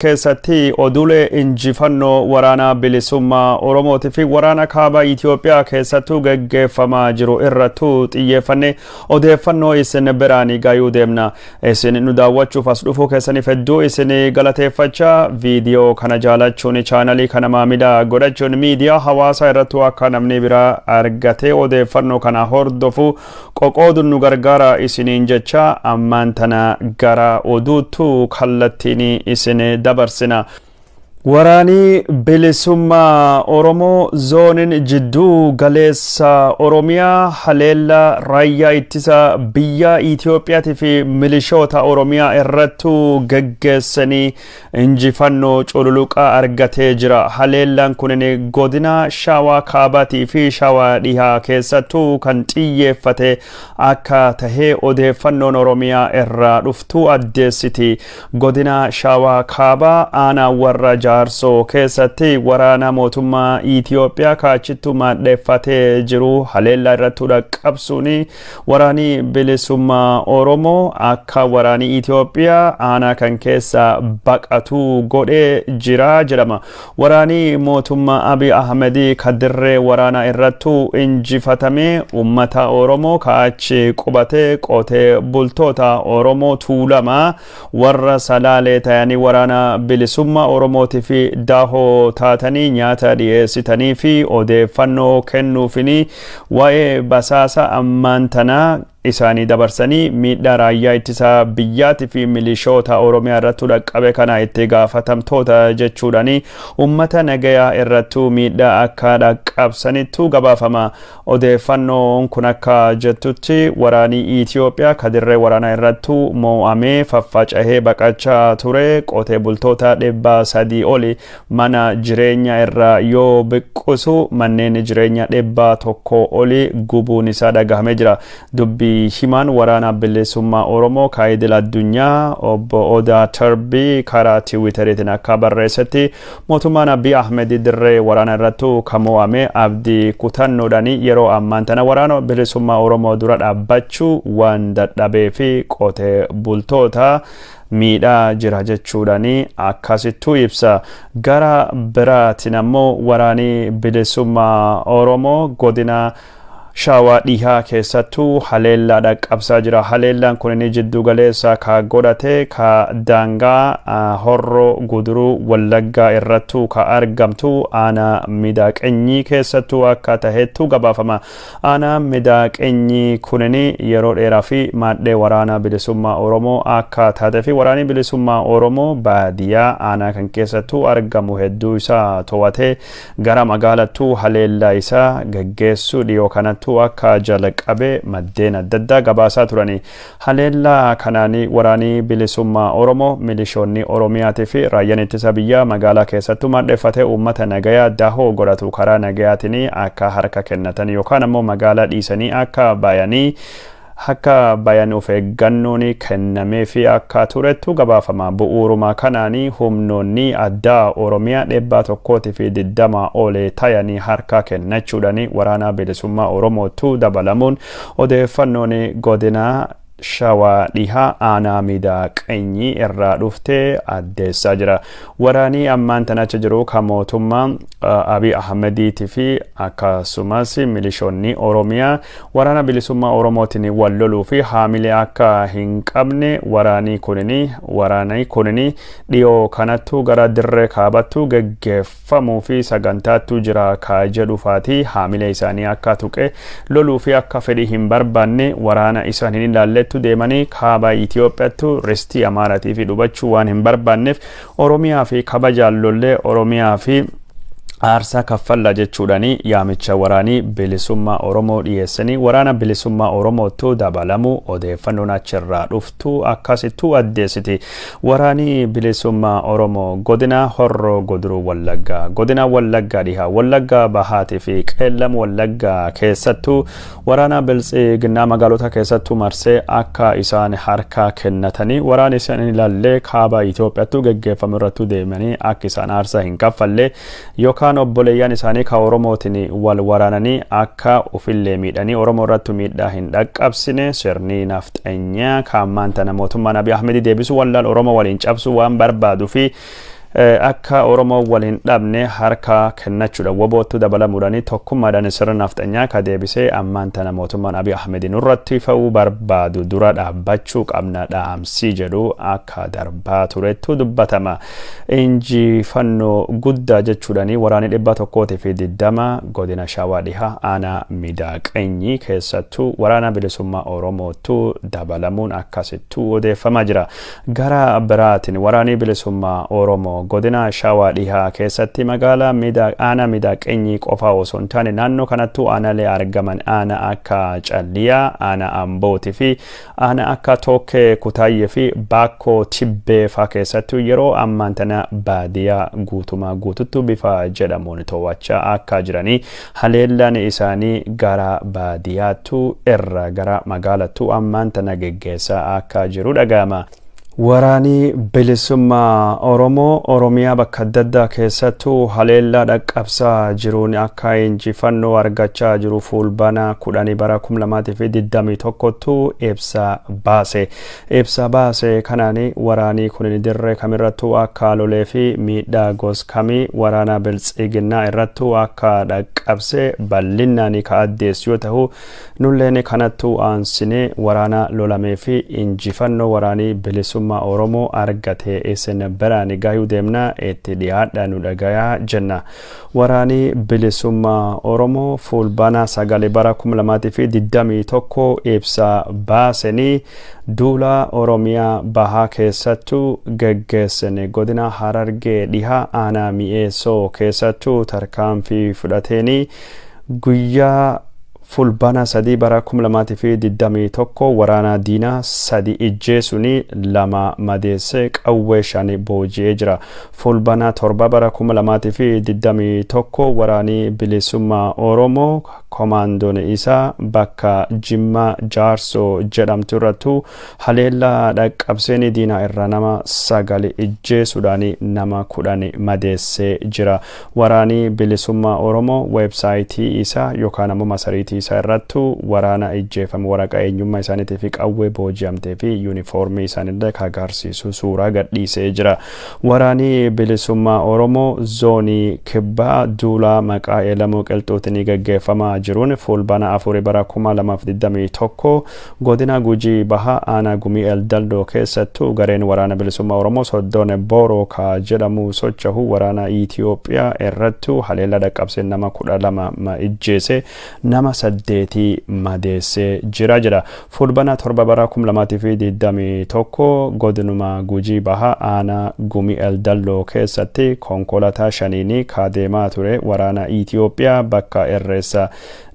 keessatti oduulee injifannoo waraana bilisummaa Oromootii fi waraana kaaba Itoophiyaa keessattuu gaggeeffamaa jiru irrattuu xiyyeeffannee odeeffannoo isin biraanii gaayuu deemna. Isin nu daawwachuuf as dhufuu keessaniif hedduu isin galateeffachaa viidiyoo kana jaalachuun chaanalii kana maamila godhachuun miidiyaa hawaasaa irrattuu akka namni biraa argatee odeeffannoo kana hordofu qoqooduun nu gargaara isiniin jecha ammaan tana gara oduutu kallattiin isin dabarsina. Waraani bilisummaa Oromoo zoonin jidduu galeessa Oromiyaa haleella raayyaa ittisa biyya Itoophiyaatii fi milishoota Oromiyaa irrattuu gaggeessanii injifannoo cululuqaa argatee jira. Haleellaan kunin godina Shawaa Kaabaatii fi Shawaa Dhihaa keessattuu kan xiyyeeffate akka tahee odeeffannoon Oromiyaa irraa dhuftuu addeessiti. Godina Shawaa Kaabaa aanaa warra Jaarso keessatti waraana mootummaa Itoophiyaa kaachittu maddeeffatee jiru haleella irrattuu dhaqqabsuuni waraani bilisummaa Oromoo akka waraani Itoophiyaa aanaa kan keessa baqatu godhee jira jedhama. Waraani mootummaa Abiy Ahmed kadirree waraana irrattuu injifatame ummata Oromoo kaachi qubate qotee bultoota Oromoo tuulama warra salaalee tayanii waraana bilisummaa Oromooti fi daahoo taatanii nyaata dhiyeessitanii fi odeeffannoo kennuufini waa'ee basaasa ammaan tanaa isaanii dabarsanii miidhaa raayyaa ittisa biyyaatii fi milishoota Oromiyaa irrattuu dhaqqabe kana itti gaafatamtoota jechuudhani ummata nagayaa irrattuu miidhaa akka dhaqqabsanittu gabaafama. Odeeffannoon kun akka jettutti waraanii Itoophiyaa kadirree waraanaa irrattuu mo'amee faffacahee baqachaa ture qotee bultoota 300 oli mana jireenya irraa yoo biqqusu manneen jireenya 100 oli gubuun isaa dhagahamee jira. Dubbii himan waraana bilisummaa Oromoo kaayidil addunyaa obbo Odaa Tarbii karaa Tiwiiteriitiin akka barreessetti mootummaan Abiy Ahmed dirree waraana irrattuu kamo'ame abdii kutannoodhaan yeroo ammaan tana waraana bilisummaa Oromoo dura dhaabbachuu waan dadhabee fi qotee bultoota miidhaa jira jechuudhani akkasittuu ibsa. Gara biraatiin ammoo waraani bilisummaa Oromoo godina Shawaa Dhihaa keessattuu haleellaa dhaqqabsaa jira. Haleellaan kun jiddu galeessa ka godhate ka daangaa Horroo Guduruu Wallaggaa irrattuu ka argamtu aanaa Midaaqenyii keessattuu akka taheettu gabaafama. Aanaa Midaaqenyii kun yeroo dheeraa fi maadhee waraana bilisummaa Oromoo akka taatee fi waraanni bilisummaa Oromoo baadiyyaa aanaa kan keessattuu argamu hedduu isaa to'atee gara magaalattuu haleellaa isaa gaggeessuu dhiyoo kanatti akka jalqabe maddeen adda addaa gabaasaa turani. Haleellaa kanaanii waraanii bilisummaa Oromoo milishoonni Oromiyaatii fi raayyaan ittisa biyyaa magaalaa keessattuu maddeeffatee uummata nagayaa daahoo godhatu karaa nagayaatiin akka harka kennatan yookaan ammoo magaalaa dhiisanii akka bayanii akka bayan of eeggannoon kennamee fi akka turettu gabaafama. Bu'uuruma kanaanii humnoonni addaa Oromiyaa 120 olee tayanii harka kennachuudhani waraana bilisummaa Oromootu dabalamuun odeeffannoon godina Shawaa Dhihaa aanaa Midaaqenyii irraa dhuftee addeessaa jira. Waraanii ammaan tanacha jiru ka mootummaa Abiy Ahmediitii fi akkasumas milishoonni Oromiyaa waraana bilisummaa Oromootiin wal loluu fi haamilee akka hin qabne waraanii kunini dhiyoo kanattuu gara dirree kaabattuu gaggeeffamuu fi sagantaattuu jira ka jedhufaati haamilee isaanii akka tuqe loluu fi akka fedhii hin barbaanne waraana isaan hin ilaalle deemanii kaaba Itoophiyaattu restii Amaaraatii fi dhubachuu waan hin barbaanneef Oromiyaa fi kabajaan lollee Oromiyaa fi aarsaa kaffalla jechuudhani yaamicha waraanii bilisummaa Oromoo dhiyeessanii waraana bilisummaa Oromootu dabalamu odeeffannoon achirraa dhuftu akkasittuu addeessiti. Waraanii bilisummaa Oromoo godina Horroo Guduruu Wallaggaa godina Wallaggaa Dhihaa Wallaggaa Bahaatii fi Qeellam Wallaggaa keessattuu waraana biltsiginnaa magaalota keessattuu marsee akka isaan harka kennatanii waraana isaan ilaallee kaaba Itoophiyaattu gaggeeffamu irrattu deemanii akka isaan aarsaa hin kaffalle yookaan yookaan obboleeyyan isaanii ka Oromootiin wal waraananii akka ofillee miidhanii Oromoo irratti miidhaa hin dhaqqabsine sirni nafxanyaa kaammaan tana mootummaan Abiy Ahmed deebisu wallaal Oromoo waliin cabsu waan barbaadu fi akka Oromoo waliin dhabne harka kennachuudha wabootu dabalamuudhaanii tokkummaadhaan sirna nafxanyaa ka deebisee ammaan tana mootummaan Abiy Ahmed irratti fa'uu barbaadu dura dhaabbachuu qabna dhaamsii jedhu akka darbaa turetu dubbatama. Injifannoo guddaa jechuudhaanii waraanni 120 godina Shawaa Dhihaa aanaa Midaaqanyii keessattuu waraana bilisummaa Oromootu dabalamuun akkasittuu odeeffamaa jira. Gara biraatiin waraanni bilisummaa Oromoo godina Shawaa Dhihaa keessatti magaalaa aanaa Midaaqanyii qofa osoo hin taane naannoo kanattuu aanaalee argaman aanaa akka Calliyaa, aanaa Ambootii fi aanaa akka Tookkee Kutaayyee fi Baakkoo Tibbee fa'aa keessattuu yeroo ammaan tana baadiyyaa guutumaa guututtuu bifa jedhamuun to'achaa akka jiranii haleellaan isaanii gara baadiyyaattuu irra gara magaalattuu ammaan tana geggeessaa akka jiru dhaga'ama. Waraani bilisummaa Oromoo Oromiyaa bakka adda addaa keessattuu haleellaa dhaqqabsaa jiruun akka injifannoo argachaa jiru fulbana 10 bara 2021tu ibsa baase kanaani waraanii kun dirree kamirrattuu akka lolee fi miidhaa goskamii waraana biltsiginnaa irrattuu akka dhaqqabse bal'innaanii ka addeessu yoo ta'u nulleen kanattuu aansine waraana lolamee fi injifannoo waraanii bilisummaa Oromoo argate isin biraan gaayuu deemna itti dhiyaadha nu dhagayaa jenna. Waraani bilisummaa Oromoo fulbana 9 bara 2021 ibsa baasanii duula Oromiyaa bahaa keessattuu geggeessine godina Harargee Dhihaa aanaa Mi'eessoo keessattuu tarkaanfii fudhateenii guyyaa fulbana 3 bara 2021 waraana diinaa 3 ijjeesuni 2 madeesse qawwee 5 booji'ee jira. Fulbana 7 bara 2021 waraanii bilisummaa Oromoo komaandoon isaa bakka Jimma Jaarsoo jedhamtu irrattu haleellaa dhaqqabseen diinaa irra nama 9 ijjeesuudhaan nama 10 madeessee jira. Waraanii bilisummaa Oromoo websaayitii isaa yookaan ammoo masariitii isa irrattu waraana ijjeefame waraqa eenyummaa isaaniitii fi qawwee booji'amtee fi yuunifoormii isaanillee ka agarsiisu suuraa gadhiisee jira. Waraanii bilisummaa Oromoo zoonii kibbaa duula maqaa Eelamoo Qilxuutiin gaggeeffamaa jiruun fulbana 4 bara 2021 godina Gujii bahaa aanaa Gumii Eldaldoo keessattuu gareen waraana bilisummaa Oromoo Soddoon Booroo ka jedhamu socho'u waraana Itoophiyaa irrattu haleellaa dhaqqabsee nama 12 ijjeese nama 8 madeessee jira. Fulbana 7 bara 2021 godinuma Gujii bahaa aanaa Gumii Eldaldoo keessatti konkolaataa 5 kaadeemaa ture waraana Itoophiyaa bakka Irreessa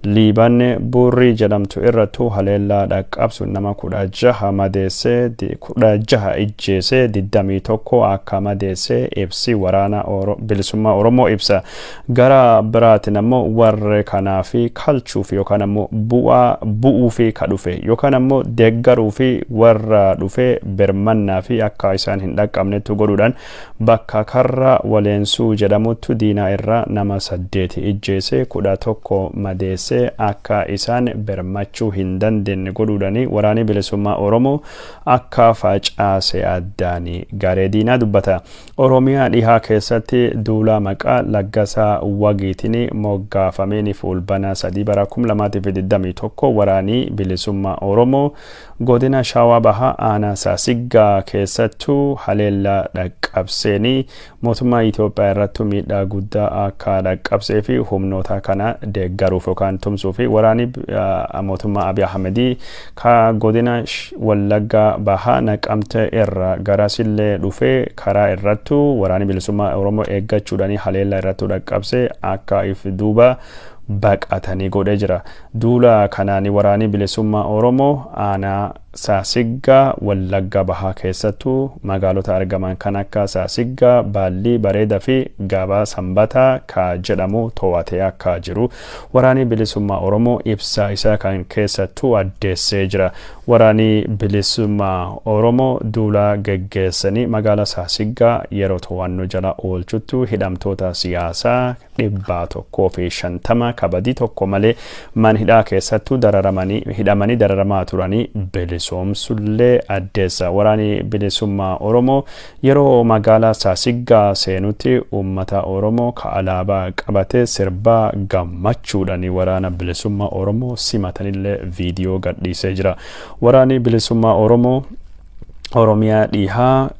Liiban Burrii jedhamtu irrattu haleellaa dhaqqabsu nama 16 madeessee 16 ijjeesee 21 akka madeessee ibsi waraana bilisummaa Oromoo ibsa. Gara biraatiin ammoo warre kanaa fi kalchuuf yookaan ammoo bu'uu fi ka dhufe yookaan ammoo deeggaruu fi warra dhufe birmannaa fi akka isaan hin dhaqqabnetu godhuudhaan bakka karra Waleensuu jedhamutti diinaa irra nama 8 ijjeesee 11 madeessee akka isaan birmachuu hin dandeenye godhuudhaan waraanii bilisummaa Oromoo akka facaase addaanii garee diinaa dubbata. Oromiyaa dhihaa keessatti duula maqaa Laggasaa Wagiitiin moggaafameen fulbana 3 bara 2021 waraanii bilisummaa Oromoo godina Shawaa bahaa aanaa Saasiggaa keessattuu haleellaa dhaqqabseenii mootummaa Itoophiyaa irratti miidhaa guddaa akka dhaqqabsee fi humnoota kana deeggaruuf yookaan tumsuu fi waraanii mootummaa Abiy Ahmed ka godina Wallaggaa bahaa Naqamtee irra garasillee dhufee karaa irrattu waraanii bilisummaa Oromoo eeggachuudhaan haleellaa irratti dhaqqabsee akka if duuba baqatanii godhee jira. Duula kanaan waraanii bilisummaa Oromoo aanaa Saasiggaa Wallagga Bahaa keessattuu magaalota argaman kan akka Saasiggaa, Baallii, Bareedaa fi Gabaa Sanbataa ka jedhamu to'atee akka jiru waraanni bilisummaa Oromoo ibsa isaa kan keessattuu addeessee jira. Waraanni bilisummaa Oromoo duula geggeessanii magaalaa Saasiggaa yeroo to'annoo jala oolchutti hidhamtoota siyaasaa 150 kabadii tokko malee mana hidhaa keessattuu hidhamanii dararamaa turanii bilisomsullee addeessa. Waraanni bilisummaa Oromoo yeroo magaalaa Saasiggaa seenutti uummata Oromoo ka alaabaa qabatee sirbaa gammachuudhaan waraana bilisummaa Oromoo simatanillee viidiyoo gadhiisee jira. Waraanni bilisummaa Oromoo Oromiyaa dhihaa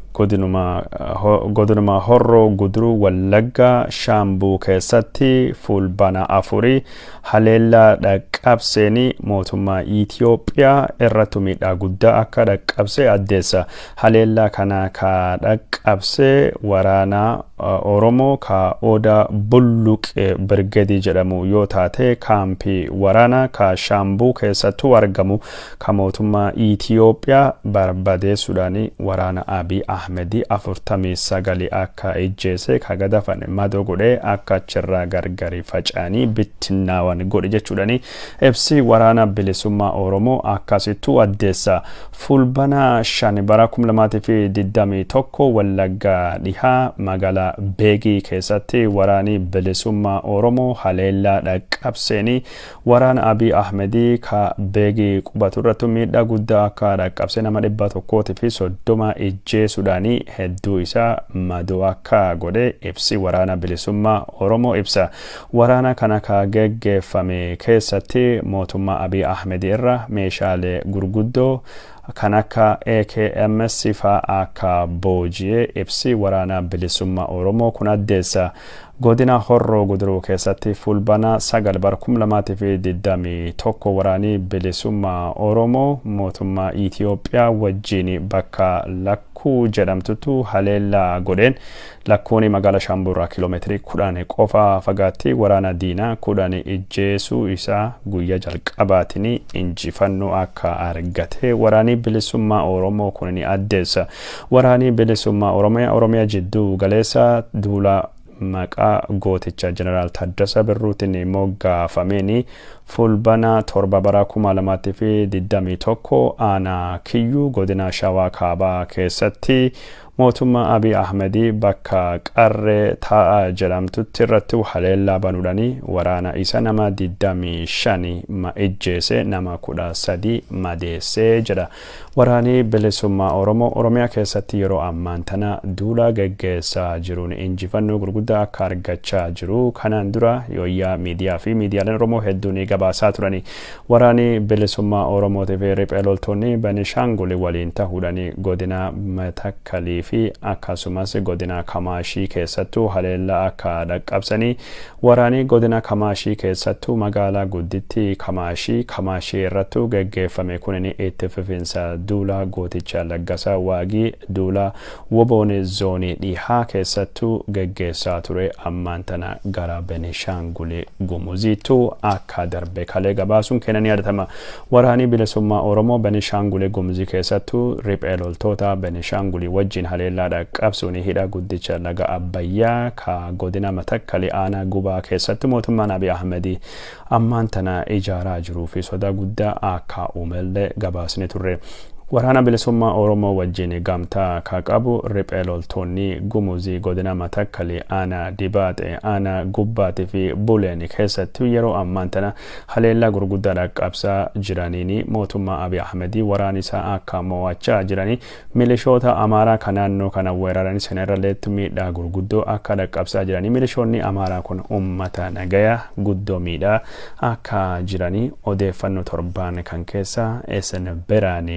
godinuma Horroo Guduruu Wallaggaa Shaambuu keessatti fulbana 4 haleellaa dhaqqabseenii mootummaa Itoophiyaa irratti miidhaa guddaa akka dhaqqabse addeessa. Haleellaa kana ka dhaqqabse waraana Oromoo ka Odaa Bulluqee Birgeedii jedhamu yoo taate kaampii waraana ka Shaambuu keessattuu argamu ka mootummaa Itoophiyaa barbadeessuudhaan waraana Abiy Ahmedii 49 akka ijjeese ka gadafan madoo godhee akka achirraa gargari faca'anii bittinnaawan godhe jechuudhaan ibsi waraana bilisummaa Oromoo akkasittuu addeessa. Fulbana 5 bara 2021 Wallaggaa dhihaa magaalaa Beegii keessatti waraanni bilisummaa Oromoo haleellaa dhaqqabseenii waraana Abiy Ahmedii ka Beegii qubatu irratti miidhaa guddaa akka dhaqqabse nama 130 ijjeesuudhaan hedduu isaa madoo akka godhe ibsi waraana bilisummaa Oromoo ibsa. Waraana kana ka geggeeffame keessatti mootummaa Abiy Ahmed irra meeshaalee gurguddoo kan akka AKMS fa'aa akka booji'ee ibsi waraana bilisummaa Oromoo kun addeessa. Godina Horroo Guduruu keessatti fulbana 9 bara 2021 waraanni bilisummaa Oromoo mootummaa Itoophiyaa wajjin bakka Lakkuu jedhamtutu haleellaa godheen Lakkuun magaalaa Shaambuurraa kiiloomeetirii 10 qofa fagaatti waraana diinaa 10 ijjeesuu isaa guyyaa jalqabaatiin injifannoo akka argate waraanni bilisummaa Oromoo kun ni addeessa. Waraanni bilisummaa Oromiyaa jidduu galeessa duula maqaa gooticha Jeneraal Taaddasaa Birruutiin moggaafameen fulbana 7 bara 2021 aanaa Kiyyuu godina Shawaa Kaabaa keessatti mootummaa Abiy Ahmedii bakka Qarree Taa'aa jedhamtutti irratti haleellaa banuudhaan waraana isa nama 25 ijjeese nama 13 madeessee jedha. Waraanni bilisummaa Oromoo Oromiyaa keessatti yeroo ammaan tana duula geggeessaa jiruun injifannoo gurguddaa akka argachaa jiru. Kanaan dura yooyyaa miidiyaa fi miidiyaaleen Oromoo hedduun gabaasaa turani. Waraanni bilisummaa Oromootii fi riphee loltoonni Benishaangul waliin ta'uudhaan godina Matakkalii fi akkasumas godina Kamaashii keessattuu haleellaa akka dhaqqabsanii waraanni godina Kamaashii keessattuu magaalaa gudditti Kamaashii irratti geggeeffame kun itti fufinsa duula gooticha Laggasaa Waagii duula Woboon zoonii dhihaa keessattuu geggeessaa ture ammaan tana gara Benishaangul Gumuziitu akka darbe kalee gabaasuun kennanii yaadatama. Waraanni bilisummaa Oromoo Benishaangul Gumuzii keessattuu riphee loltoota Benishaangul wajjin haleellaa dhaqqabsuun hidha guddicha laga Abbayyaa ka godina Matakkalii aanaa Gubaa keessatti mootummaan Abiy Ahmedii ammaan tana ijaaraa jiruu fi sodaa guddaa akka uumellee gabaasni turre. Waraana bilisummaa Oromoo wajjin gamtaa ka qabu riphee loltoonni Gumuzii godina Matakkalii aanaa Dibaaxee aanaa Gubbaatii fi Buleen keessatti yeroo ammaan tana haleellaa gurguddaa dhaqqabsaa jiraniin mootummaa Abiy Ahmedii waraana isaa akka mo'achaa jiranii milishoota Amaaraa kan naannoo kana weeraran sanarraleetti miidhaa gurguddoo akka dhaqqabsaa jiranii milishoonni Amaaraa kun uummata nagayaa guddoo miidhaa akka jiranii odeeffannoo torbaan kan keessa SN Biraanii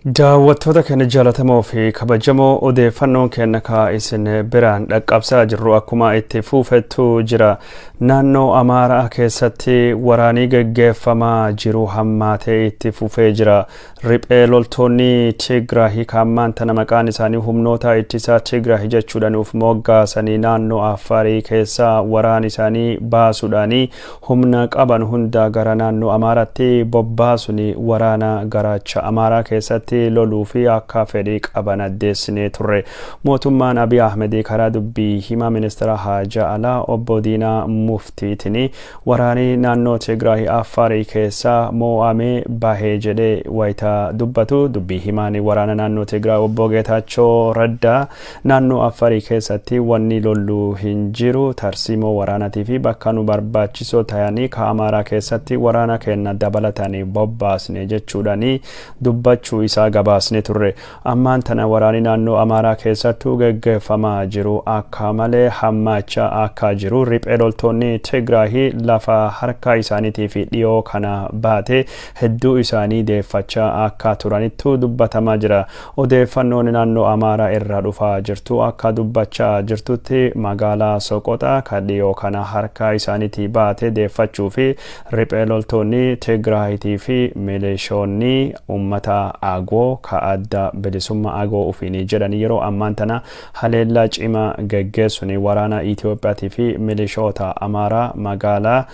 daawwattoota keenya jaalatamoo fi kabajamoo odeeffannoon keenya ka isin biraan dhaqqabsaa jirru akkuma itti fuufettu jira. Naannoo Amaaraa keessatti waraanii gaggeeffamaa jiru hammaatee itti fufee jira. Riphee loltoonni Tigraahii kaammaan tana maqaan isaanii humnoota ittisaa Tigraahii jechuudhaan uf moggaasanii naannoo Affaarii keessaa waraan isaanii baasuudhaanii humna qaban hunda gara naannoo Amaaraatti bobbaasuni waraana garaacha Amaaraa keessatti loluu fi akka fedhii qaban addeessinee turre. Mootummaan Abiy Ahmed karaa dubbii himaa ministeera Haajaa Alaa obbo Diinaa Muftiitini waraanii naannoo Tigraahii Affaarii keessaa mo'amee bahee jedhee wayita dubbatu. Dubbii himaan waraana naannoo Tigraahii obbo Geetaachoo Raddaa naannoo Affaarii keessatti wanni loluu hin jiru tarsiimoo waraanatii fi bakka nu barbaachisoo ta'anii ka Amaaraa keessatti waraana keenya dabalatanii bobbaasne jechuudhaanii dubbachuu isaa gabaasne turre. Ammaan tana waraanii naannoo Amaaraa keessattuu gaggeeffamaa jiru akka malee hammaachaa akka jiru. Riphee loltoonni Tigraahii lafa harka isaaniitii fi dhiyoo kana baate hedduu isaanii deeffachaa akka turanittu dubbatamaa jira. Odeeffannoon naannoo Amaaraa irraa dhufaa jirtu akka dubbachaa jirtutti magaalaa Soqotaa ka dhiyoo kana harka isaaniitii baate deeffachuu fi riphee loltoonni Tigraahiitii fi milishoonni uummata Agoo ka adda bilisummaa Agoo ufiinii jedhan yeroo ammaan tana haleellaa cimaa gaggeessuun waraana Itiyoophiyaatii fi milishoota Amaaraa magaalaa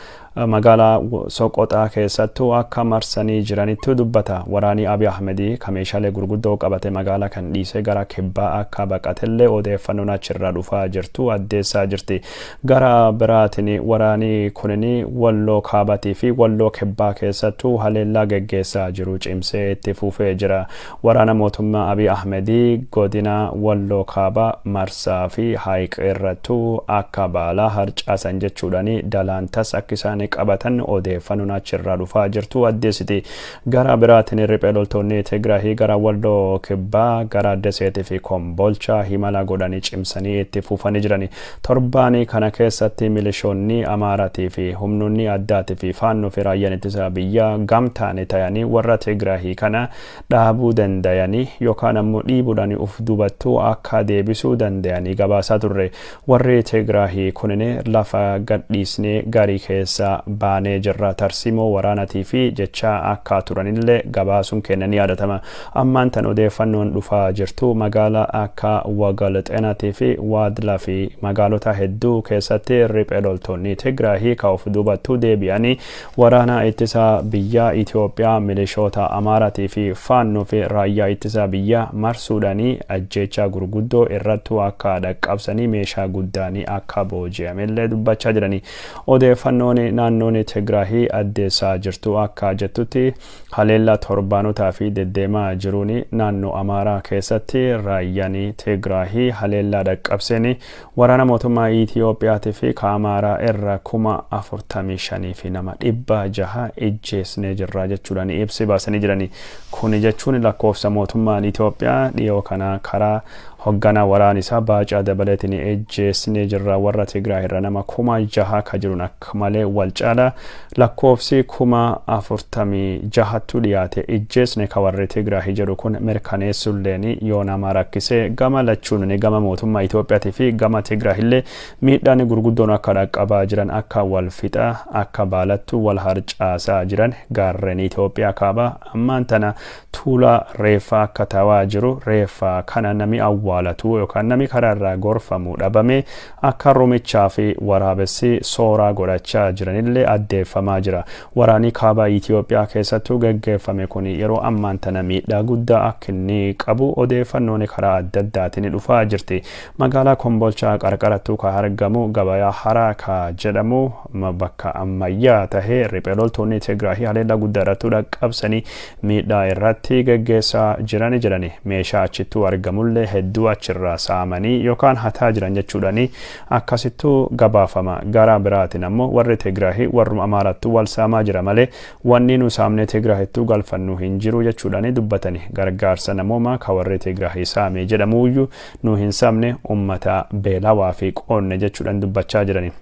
Soqotaa keessattuu akka marsanii jiranitti dubbata. Waraanii Abiy Ahmed ka meeshaalee gurguddoo qabate magaalaa kan dhiisee gara kibbaa akka baqatellee odeeffannoon achirraa dhufaa jirtu addeessaa jirti. Gara biraatiin waraanii kunini Walloo Kaabatii fi Walloo Kibbaa keessattuu haleellaa gaggeessaa jiru cimsee itti fufee jira. Waraana mootummaa Abiy Ahmed godina Walloo Kaabaa Marsaa fi Haayiq irrattuu akka baalaa harcaasan jechuudhaanii dalaantas akka isaan qabatan odeeffannoon achirraa dhufaa jirtu addeessiti. Gara biraatiin riphee loltoonni Tigraahii gara Walloo Kibbaa gara Deseetii fi Kombolchaa himala godhanii cimsanii itti fufanii jirani. Torbaanii kana keessatti milishoonni Amaaraatii fi humnoonni addaatii fi faannoo fi raayyaan ittisa biyyaa gamtaanii ta'anii warra Tigraahii kana dhaabuu danda'anii yookaan ammoo dhiibuudhaan uf dubattuu akka deebisuu danda'anii gabaasaa turre. Warri Tigraahii kunini lafa gadhiisnee garii keessa baanee jirra tarsiimoo waraanatii fi jecha akka turanillee gabaasuun keenya ni yaadatama. Ammaan tan odeeffannoon dhufaa jirtu magaalaa akka Wagalxeenaatii fi Waadlaa fi magaalota hedduu keessatti riphee loltoonni Tigraahii ka of dubattuu deebi'anii waraana ittisa biyyaa Itiyoophiyaa milishoota Amaaraatii fi faannoo fi raayyaa ittisa biyyaa marsuudhaanii ajjeechaa gurguddoo irrattuu akka dhaqqabsanii meeshaa guddaanii akka booji'amellee dubbachaa jirani. Odeeffannoon naannoon Tigraahii addeessaa jirtu akka jettutti haleellaa torbaanotaa fi deddeemaa jiruun naannoo Amaaraa keessatti raayyaan Tigraahii haleellaa dhaqqabseen waraana mootummaa Itiyoophiyaatii fi ka Amaaraa irra 45,000 fi nama 600 ijjeesnee jirra jechuudhaan ibsi baasanii jirani. Kun jechuun lakkoofsa mootummaan Itiyoophiyaa dhiyoo kana karaa hoggana waraan isaa Baacaa Dabaleetiin ijjeesnee jirra warra Tigraahii irra nama 6,000 ka jiruun akka malee wal caala. Lakkoofsi 46,000 dhiyaate ijjeesne ka warri Tigraahii jedhu kun mirkaneessulleen yoo nama rakkisee gama lachuun gama mootummaa Itiyoophiyaatii fi gama Tigraahillee miidhaan gurguddoon akka dhaqqabaa jiran akka wal fixa akka baalattu wal harcaasaa jiran gaarreen Itiyoophiyaa kaabaa ammaan tana tuula reeffaa akka ta'aa jiru. Reeffaa kana nami awwaalatu yookaan nami karaarraa gorfamu dhabame akka rumichaa fi waraabessi sooraa godhachaa jiranillee addeeffamaa jira. Waraanii kaabaa Itiyoophiyaa keessattuu gaggeeffame kun yeroo ammaan tana miidhaa guddaa akka inni qabu odeeffannoon karaa adda addaatiin dhufaa jirti. Magaalaa Kombolchaa qarqarattuu ka argamu gabayaa Haraa ka jedhamu bakka ammayyaa tahee riphee loltoonni Tigraahii haleellaa guddaa irratti dhaqqabsanii miidhaa irratti gaggeessaa jirani. Meeshaa achittuu argamullee hedduu achirraa saamanii yookaan hataa jiran jechuudhaanii akkasittuu gabaafama. Gara biraatiin ammoo warri Tigraahii warruma Amaarattuu wal saamaa jira malee wanni nu saamne Tigraahittuu galfannu hin jiru jechuudhaanii dubbatani. Gargaarsa namoomaa ka warri Tigraahii saamee jedhamuuyyuu nu hin saamne ummata beelawaa fi qoonne jechuudhaan dubbachaa jirani.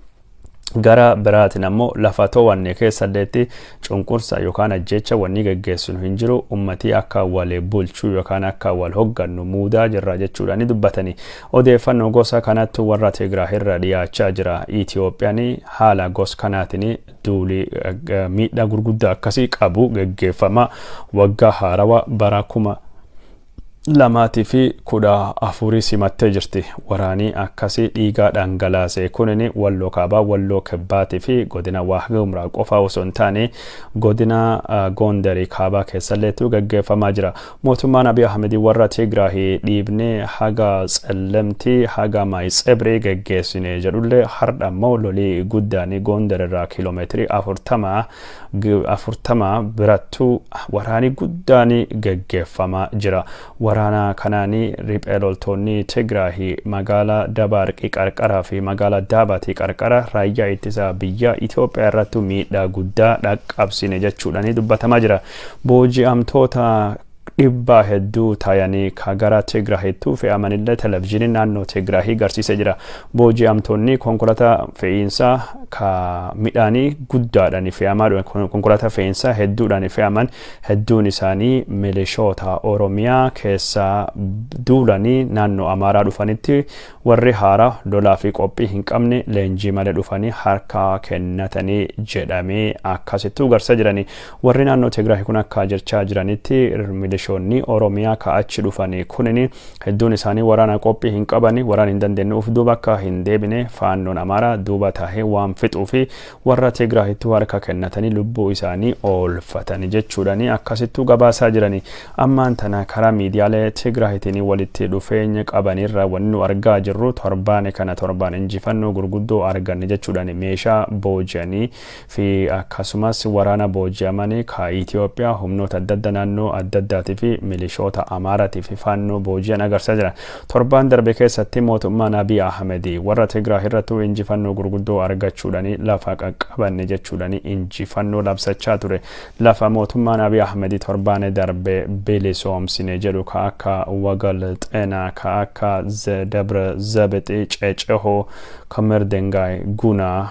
gara biraatiin ammoo lafa to'anne keessatti cunqursa yookaan ajjecha wanni gaggeessinu hin jiru ummatii akka wal bulchuu yookaan akka wal hoggannu muudaa jirra jechuudhaan dubbatanii odeeffannoo gosa kanatti warra Tigraay irra dhiyaachaa jira. Itiyoophiyaan haala gosa kanaatiin duuli miidhaa gurguddaa akkasii qabu gaggeeffama waggaa haarawaa bara 2014 simattee jirti. Waraanii akkasii dhiigaa dhangalaasee kunini walloo kaabaa walloo kibbaatii fi godina Waagumraa qofa osoo hin taane godina Gondarii kaabaa keessalleetu gaggeeffamaa jira. Mootummaan Abiy Ahmed warra Tigraay dhiibnee haga Tsellemtii haga Maayitsebrii gaggeessine jedhullee har'a immoo lolii guddaan Gondarirraa kiiloomeetirii 40 birattu waraanii guddaan gaggeeffamaa jira. Waraana kanaanii riphee loltoonni Tigraay magaalaa Dabaarqii qarqaraa fi magaalaa Daabatii qarqara raayyaa ittisa biyya Itoophiyaa irratti miidhaa guddaa dhaqqabsine jechuudhaan dubbatamaa jira. Booji'amtoota dhibba hedduu taayanii gara Tigraayitti fe'amanillee televezyiinii naannoo Tigraay garsiisee jira. Booji'amtoonni konkolaataa fe'iinsaa ka midhaanii guddaadhaan fe'amaa konkolaataa fe'iinsaa hedduudhaan fe'aman hedduun isaanii milishoota Oromiyaa keessaa duulanii naannoo Amaaraa dhufanitti warri haaraa lolaa fi qophii hin qabne leenjii malee dhufanii harka kennatanii jedhamee akkasittuu garsa jiranii. Warri naannoo Tigraay kun akka jechaa jiranitti milishoonni Oromiyaa ka'achi dhufanii kunini hedduun isaanii waraana qophii hin qabani waraan hin dandeenye uf duuba akka hin deebine faannoon Amaaraa duuba tahee waan fixuu fi warra Tigraayitti harka kennatanii lubbuu isaanii oolfatanii jechuudhaan akkasittuu gabaasaa jiranii. Ammaan tana karaa miidiyaalee Tigraayitiin walitti dhufeenya qabanirra wannu argaa jirru torbaan injifannoo gurguddoo arganne jechuudhaan meeshaa booji'anii fi akkasumas waraana booji'amanii ka Itoophiyaa humnoota adda addaa naannoo adda addaatii fi milishoota Amaaraatii fi faannoo booji'an agarsiisaa jira. Torbaan darbe keessatti mootummaan Abiy Ahmed warra Tigraay irratti injifannoo gurguddoo argachuudhaan lafa qaqqabanne jechuudhaan injifannoo labsachaa ture. Lafa mootummaan Abiy Ahmed torbaan darbe bilisoomsine jedhu ka akka Wagal Xeenaa ka akka Dabra Zabexii Ceecehoo Kamer Dengaay Guna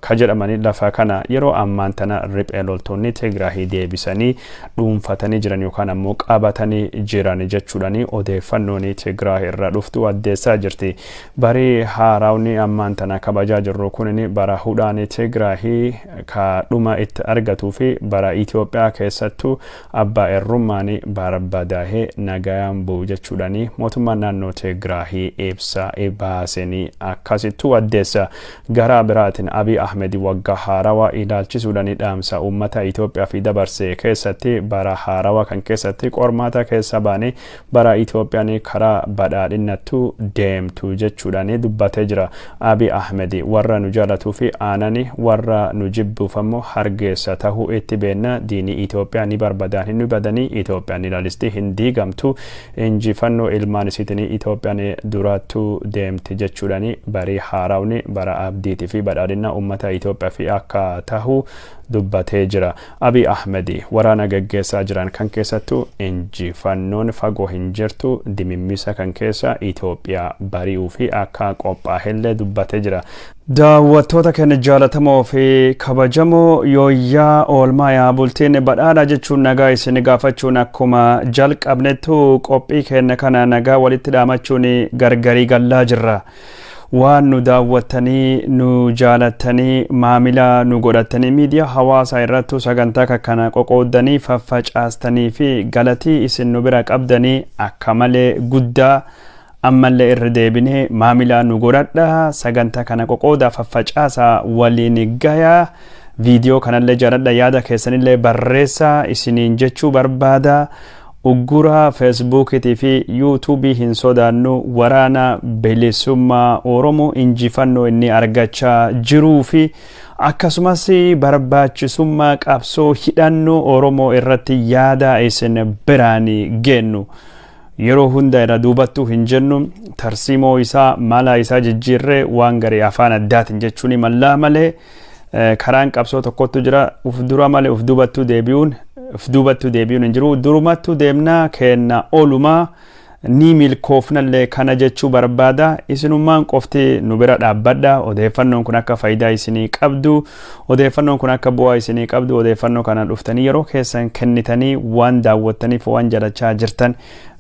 ka jedhamanii lafa kana yeroo ammaan tana riphee loltoonni Tigraay deebisanii dhuunfatanii jiran yookaan ammoo qabatanii jiran jechuudhaan odeeffannoon Tigraay irraa dhuftu addeessaa jirti. Barii haaraawni ammaan tana kabajaa jirru kunin bara hudhaan Tigraay ka dhuma itti argatuu fi bara Itoophiyaa keessattuu abbaa irrummaan barbadaahee nagayaan bu'u jechuudhaan mootummaan naannoo Tigraay ibsa baasanii akkasittuu addeessa. Gara biraatiin Abiy Ahmed waggaa haarawaa ilaalchisuudhaan dhaamsa uummata Itoophiyaa fi dabarsee keessatti bara haarawaa kan keessatti qormaata keessa baane bara Itoophiyaan karaa badhaadhinnattu deemtu jechuudhaan dubbatee jira. Abiy Ahmed warra nu jaalatuu fi aanani warra nu jibbuuf ammoo hargeessa tahuu itti beenna diinii Itoophiyaa ni barbadaan hin badanii Itoophiyaan ilaalisti hin diigamtu injifannoo ilmaan isiitiin Itoophiyaan durattu deemti jechuudhaan barii haaraawni bara abdiitii fi badhaadhinna uummata Itoophiyaa fi akka tahuu dubbatee jira. Abiy Ahmed waraana gaggeessaa jiran kan keessattuu injifannoon fagoo hin jirtu dimimmisa kan keessa Itoophiyaa bari'uu fi akka qophaa'ellee dubbatee jira. Daawwattoota keenya jaalatamoo fi kabajamoo yooyyaa oolmaa yaa bultiin badhaadha jechuun nagaa isin gaafachuun akkuma jalqabnettu qophii keenya kana nagaa walitti dhaamachuun gargarii gallaa jirra. Waan nu daawwattanii nu jaalattanii maamila nu godhattanii miidiyaa hawaasaa irratti sagantaa kana qoqoodanii faffacaastanii fi galatii isin nu bira qabdanii akka malee guddaa ammallee irra deebinee maamila nu godhadha sagantaa kana qoqoodaa faffacaasaa waliin gayaa viidiyoo kanallee jaaladha yaada keessanillee barreessaa isiniin jechuu barbaada. Uggura Facebookii fi YouTube hin sodaannu waraana bilisummaa Oromoo injifannoo inni argachaa jiruu fi akkasumas barbaachisummaa qabsoo hidhannoo Oromoo irratti yaada isin biraan gennu. Yeroo hunda irra duubattuu hin jennu tarsiimoo isaa mala isaa jijjiirree waan garii afaan addaatiin jechuun mallaa malee karaan qabsoo tokkotu jira uf dura malee uf duubattuu deebi'uun hin jiru. Durumattuu deemnaa kenna oolumaa ni milkoofnallee kana jechuu barbaada. Isinummaan qofti nu bira dhaabbadha. Odeeffannoon kun akka faayidaa isinii qabdu, odeeffannoon kun akka bu'aa isinii qabdu, odeeffannoo kana dhuftanii yeroo keessan kennitanii waan daawwattaniif waan jaalachaa jirtan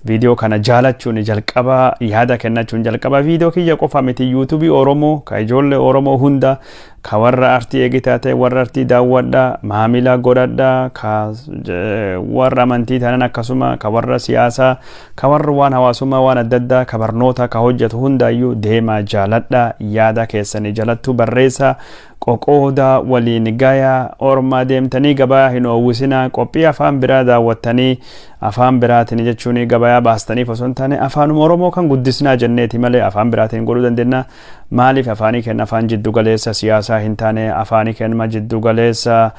video kana jaalachuun jalqaba, yaada kennachuun jalqaba. Video kiyya qofa miti, YouTube Oromoo ka ijoollee Oromoo hunda ka warra artii eegitaate warra artii daawwadha, maamila godhadha, ka warra amantii tanan akkasuma ka warra siyaasaa, ka warra waan hawaasummaa waan adda addaa ka barnoota ka hojjetu hundaayyuu deemaa jaaladha. Yaada keessanii jalattu barreessa, qoqooda waliin gaya, ormaa deemtanii gabaa hin oowwisinaa, qophii afaan biraa daawwattanii afaan biraatiin jechuun gabayaa baastaniif osoo hin taane afaanuma Oromoo kan guddisnaa jenneeti malee afaan biraatiin godhuu dandeenya. Maaliif afaanii kenna afaan jiddu galeessa siyaasaa hin taane, afaanii kenna jiddu galeessa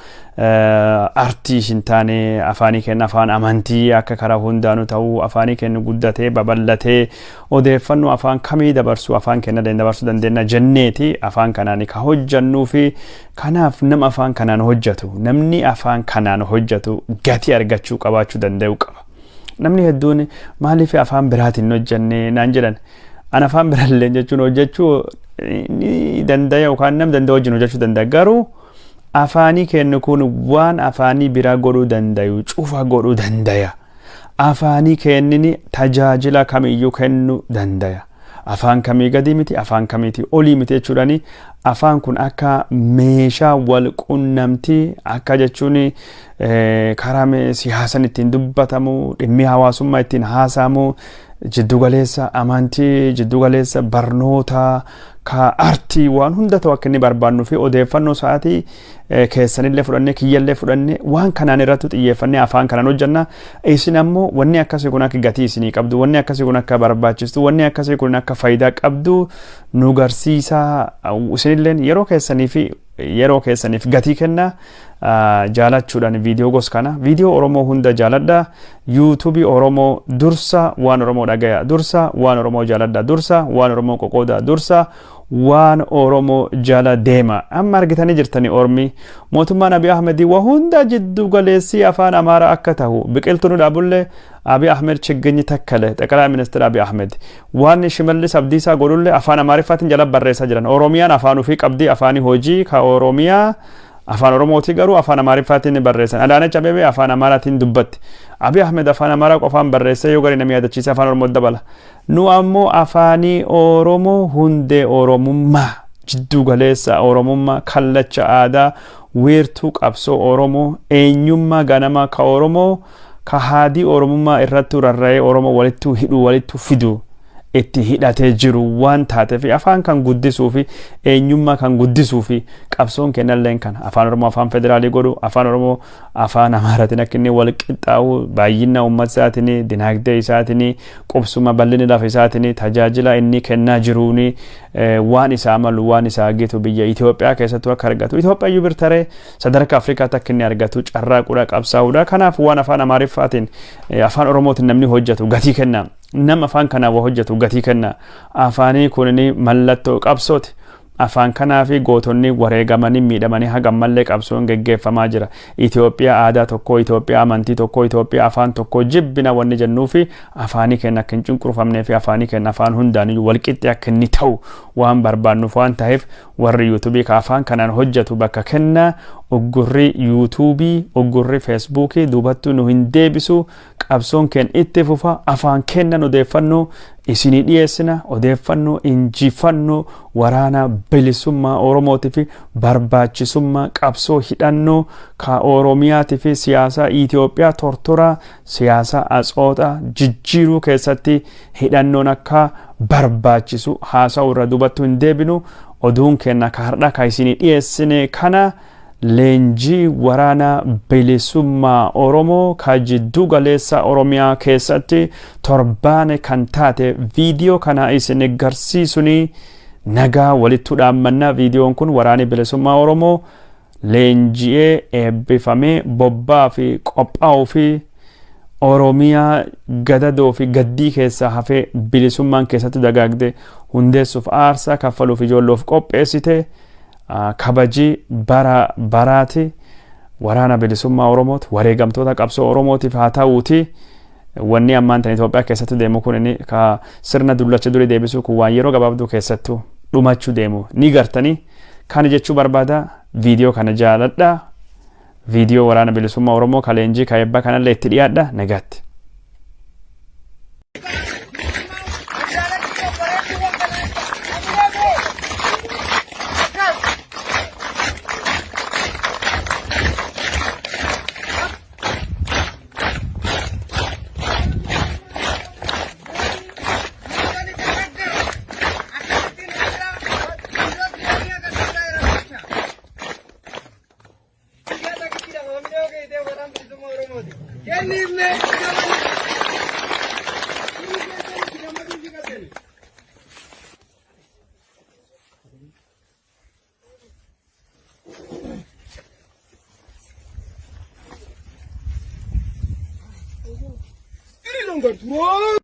artii hin taane, afaanii kenna afaan amantii akka karaa hundaanu ta'uu, afaanii kenna guddatee babal'atee odeeffannoo afaan kamii dabarsu afaan kenna dabarsuu dandeenya jenneeti afaan kanaan ka hojjannuu fi kanaaf nama afaan kanaan hojjetu, namni afaan kanaan hojjetu gatii argachuu qabaachuu danda'u qaba. Namni hedduun maaliif afaan biraatiin hojjannee naan jedhan, an afaan biraallee jechuun hojjechuu ni danda'a yookaan nam danda'a wajjin hojjechuu danda'a. Garuu afaanii kennu kun waan afaanii biraa godhuu danda'u cufa godhuu danda'a. Afaanii kennini tajaajila kamiyyuu kennuu danda'a. Afaan kamii gadi miti, afaan kamiiti olii miti jechuudhaani afaan kun akka meeshaa wal qunnamtii akka jechuun karaa siyaasan ittiin dubbatamu, dhimmi hawaasummaa ittiin haasamu, jiddugaleessa amantii, jiddugaleessa barnoota, ka artii waan hunda ta'u akka inni barbaannu fi odeeffannoo sa'aatii keessanillee fudhannee kiyyallee fudhannee waan kanaan irratti xiyyeeffannee afaan kanaan hojjanna. Isin ammoo wanni akkasii kun akka gatii isinii qabdu, wanni akkasii kun akka barbaachistu, wanni akkasii kun akka faayidaa qabdu nu garsiisaa. Isinilleen yeroo keessaniif gatii kenna. Jaalachuudhaan viidiyoo gos kana viidiyoo Oromoo hunda jaaladha. YouTube Oromoo dursa waan Oromoo dhagaya, dursa waan Oromoo jaaladha, dursa waan Oromoo qoqooda, dursa waan Oromoo jala deema. Amma argitanii jirtanii ormi mootummaan Abiy Ahmed waa hunda jiddu galeessii afaan Amaaraa akka ta'u biqiltuu nu dhaabullee Abiy Ahmed chigginyi takkale Xaqalaa Ministeera Abiy Ahmed waan Shimallis Abdiisaa godhullee afaan Amaariffaatiin jala barreessaa jiran. Oromiyaan afaan ofii qabdi, afaanii hojii ka Oromiyaa afaan Oromooti garuu afaan Amaariffaatiin barreessan. Adaanech Abeebee afaan Amaaraatiin dubbatti. Abiy Ahmed afaan Amaaraa qofaan barreessee yoo gari namni yaadachiise afaan Oromoo dabala. Nu ammoo afaanii Oromoo hundee Oromummaa jiddu galeessa Oromummaa kallacha aadaa weertuu qabsoo Oromoo eenyummaa ganamaa ka Oromoo ka haadii Oromummaa irratti rarra'ee Oromoo walittuu hidhuu walittuu fiduu itti hidhatee jiru waan taateef afaan kan guddisuu fi eenyummaa kan guddisuu fi qabsoon kennalleen kan afaan Oromoo afaan federaalii godhu, afaan Oromoo afaan Amaaraatiin akka inni wal qixxaa'u, baay'ina uummata isaatiin, dinagdee isaatiin, qubsuma bal'ina lafa isaatiin, tajaajila inni kennaa jiruuni waan isaa malu waan isaa gitu biyya Itoophiyaa keessattuu akka argatu. Itoophiyaa iyyuu birtaree sadarkaa Afrikaatti akka inni argatu carraaqudha qabsaa'udha. Kanaaf waan afaan Amaariffaatiin afaan Oromootiin namni hojjetu gatii kenna. Nama afaan kanaa waa hojjetu gatii kenna. Afaanii kunini mallattoo qabsooti. Afaan kanaa fi gootonni wareegamanii miidhamanii hagam mallee qabsoon geggeeffamaa jira. Itoophiyaa aadaa tokko, Itoophiyaa amantii tokko, Itoophiyaa afaan tokko jibbina wanni jennuu fi afaanii kenna akka hin cunqurfamnee fi afaanii kenna afaan hundaaniyyuu walqixxee akka inni ta'u waan barbaannuuf waan ta'eef warri yuutuubii ka afaan kanaan hojjetu bakka kenna. Uggurri yuutuubii, uggurri feesbuukii duubattuu nu hin deebisu. Qabsoon keen itti fufa. Afaan kennan odeeffannoo isinii dhiyeessina. Odeeffannoo injifannoo waraana bilisummaa Oromootii fi barbaachisummaa qabsoo hidhannoo ka Oromiyaatii fi siyaasa Itoophiyaa tortora siyaasa atsooxa jijjiiruu keessatti hidhannoon akka barbaachisu haasa'u irra duubattuu hin deebinu. Oduun kenna ka hardha ka isinii dhiyeessine kana leenjii waraana bilisummaa Oromoo ka jiddu galeessa Oromiyaa keessatti torbaane kan taate viidiyoo kana isin garsiisuni nagaa walittu dhaammannaa. Viidiyoon kun waraani bilisummaa Oromoo leenji'ee eebbifamee bobbaa fi qophaa'uu fi Oromiyaa gadadoo fi gaddii keessa hafee bilisummaan keessatti dagaagde hundeessuuf aarsaa kaffaluuf ijoolloof qopheessite. Kabaji baraati waraana bilisummaa Oromooti wareegamtoota qabsoo Oromootiif haa ta'uuti wanni ammaan tan Itoophiyaa keessatti deemu kun inni ka sirna dullacha durii deebisuu kun waan yeroo gabaabduu keessattuu dhumachuu deemu ni gartanii kana jechuu barbaada viidiyoo kana jaaladha viidiyoo waraana bilisummaa Oromoo ka leenjii ka eebbaa kanallee itti dhiyaadha nagaatti. Whoa!